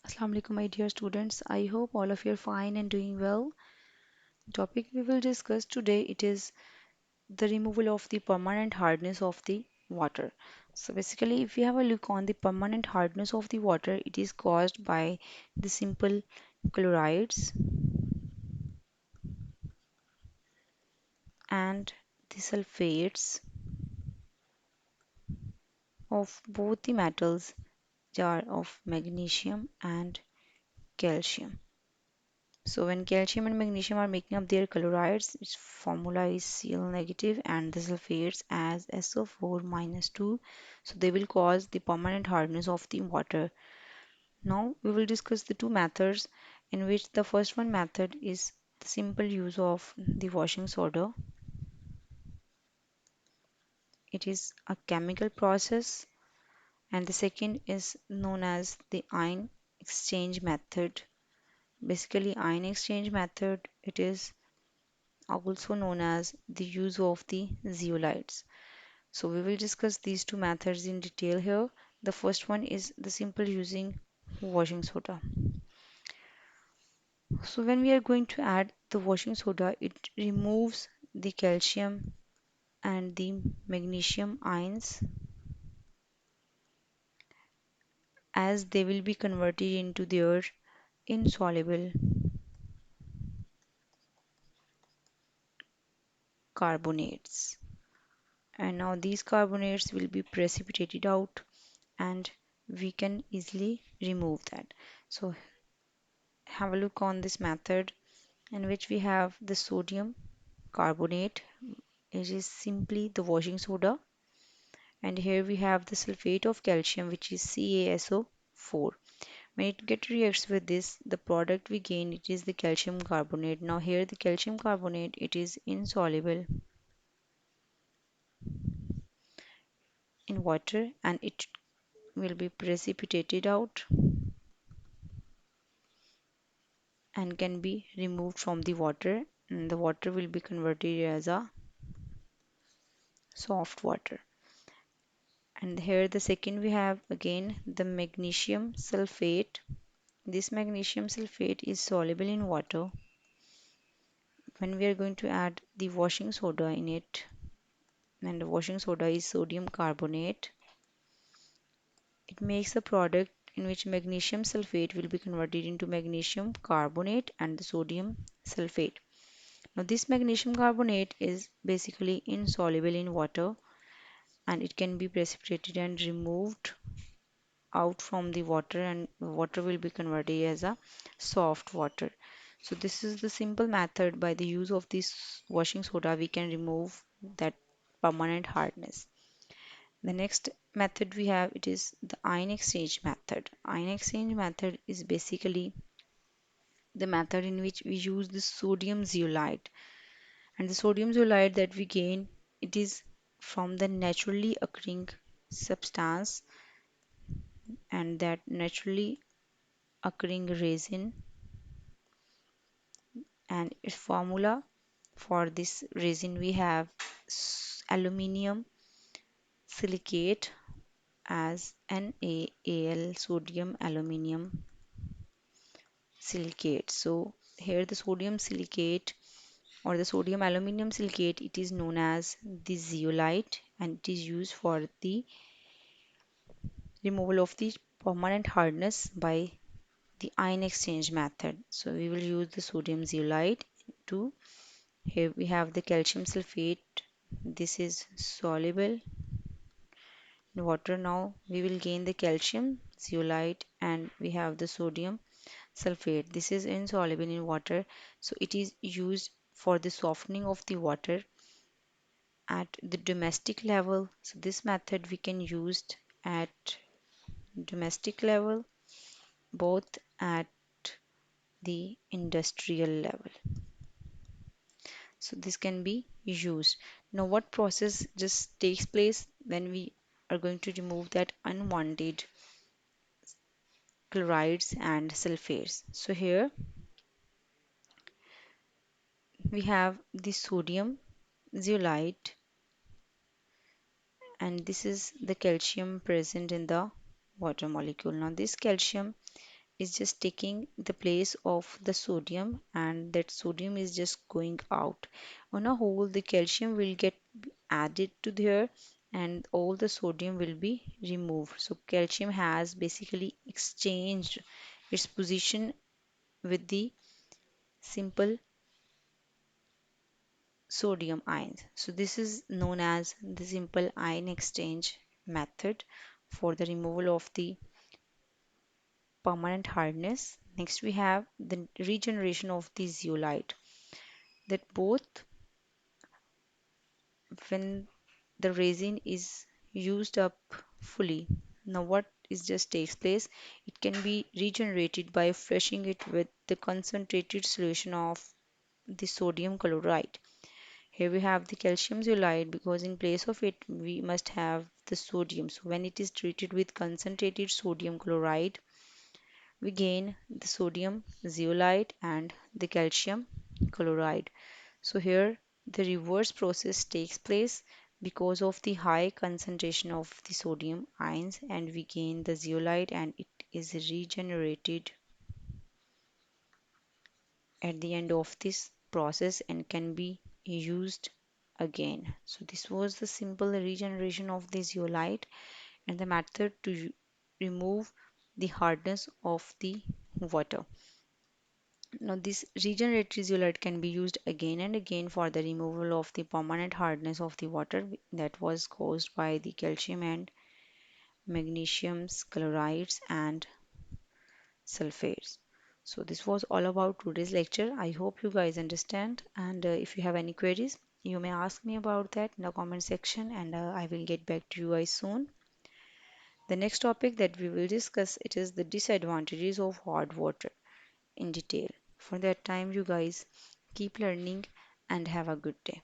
Assalamu alaikum, my dear students. I hope all of you are fine and doing well. The topic we will discuss today it is the removal of the permanent hardness of the water. So basically, if we have a look on the permanent hardness of the water, it is caused by the simple chlorides and the sulfates of both the metals, jar of magnesium and calcium. So when calcium and magnesium are making up their chlorides, its formula is Cl negative and the sulfates as SO4 minus 2. So they will cause the permanent hardness of the water. Now we will discuss the two methods in which the first one method is the simple use of the washing soda. It is a chemical process, and the second is known as the ion exchange method. Basically ion exchange method it is also known as the use of the zeolites. So we will discuss these two methods in detail here. The first one is the simple using washing soda. So when we are going to add the washing soda, it removes the calcium and the magnesium ions as they will be converted into their insoluble carbonates. And now these carbonates will be precipitated out and we can easily remove that. So have a look on this method in which we have the sodium carbonate. It is simply the washing soda. And here we have the sulfate of calcium, which is CaSO4. When it get reacts with this, the product we gain it is the calcium carbonate. Now here the calcium carbonate it is insoluble in water and it will be precipitated out and can be removed from the water, and the water will be converted as a soft water. And here the second we have again the magnesium sulfate. This magnesium sulfate is soluble in water. When we are going to add the washing soda in it, and the washing soda is sodium carbonate, it makes a product in which magnesium sulfate will be converted into magnesium carbonate and the sodium sulfate. Now this magnesium carbonate is basically insoluble in water and it can be precipitated and removed out from the water, and water will be converted as a soft water. So this is the simple method. By the use of this washing soda we can remove that permanent hardness. The next method we have it is the ion exchange method. Ion exchange method is basically the method in which we use the sodium zeolite, and the sodium zeolite that we gain it is from the naturally occurring substance, and that naturally occurring resin, and its formula for this resin we have aluminium silicate as NaAl, sodium aluminium silicate. So here the sodium silicate or the sodium aluminium silicate it is known as the zeolite, and it is used for the removal of the permanent hardness by the ion exchange method. So we will use the sodium zeolite to. Here we have the calcium sulfate. This is soluble in water. Now we will gain the calcium zeolite and we have the sodium sulfate. This is insoluble in water. So it is used for the softening of the water at the domestic level. So this method we can use at domestic level, both at the industrial level. So this can be used. Now what process just takes place when we are going to remove that unwanted chlorides and sulfates. So here we have the sodium zeolite, and this is the calcium present in the water molecule. Now this calcium is just taking the place of the sodium, and that sodium is just going out. On a whole, the calcium will get added to there and all the sodium will be removed. So calcium has basically exchanged its position with the simple sodium ions. So this is known as the simple ion exchange method for the removal of the permanent hardness. Next, we have the regeneration of the zeolite. That both when the resin is used up fully. Now, what is just takes place? It can be regenerated by flushing it with the concentrated solution of the sodium chloride. Here we have the calcium zeolite because in place of it we must have the sodium. So when it is treated with concentrated sodium chloride, we gain the sodium zeolite and the calcium chloride. So here the reverse process takes place because of the high concentration of the sodium ions and we gain the zeolite and it is regenerated at the end of this process and can be used again. So this was the simple regeneration of the zeolite and the method to remove the hardness of the water. Now, this regenerated zeolite can be used again and again for the removal of the permanent hardness of the water that was caused by the calcium and magnesium chlorides and sulfates. So, this was all about today's lecture. I hope you guys understand. And if you have any queries, you may ask me about that in the comment section, and I will get back to you guys soon. The next topic that we will discuss it is the disadvantages of hard water in detail. For that time, you guys keep learning and have a good day.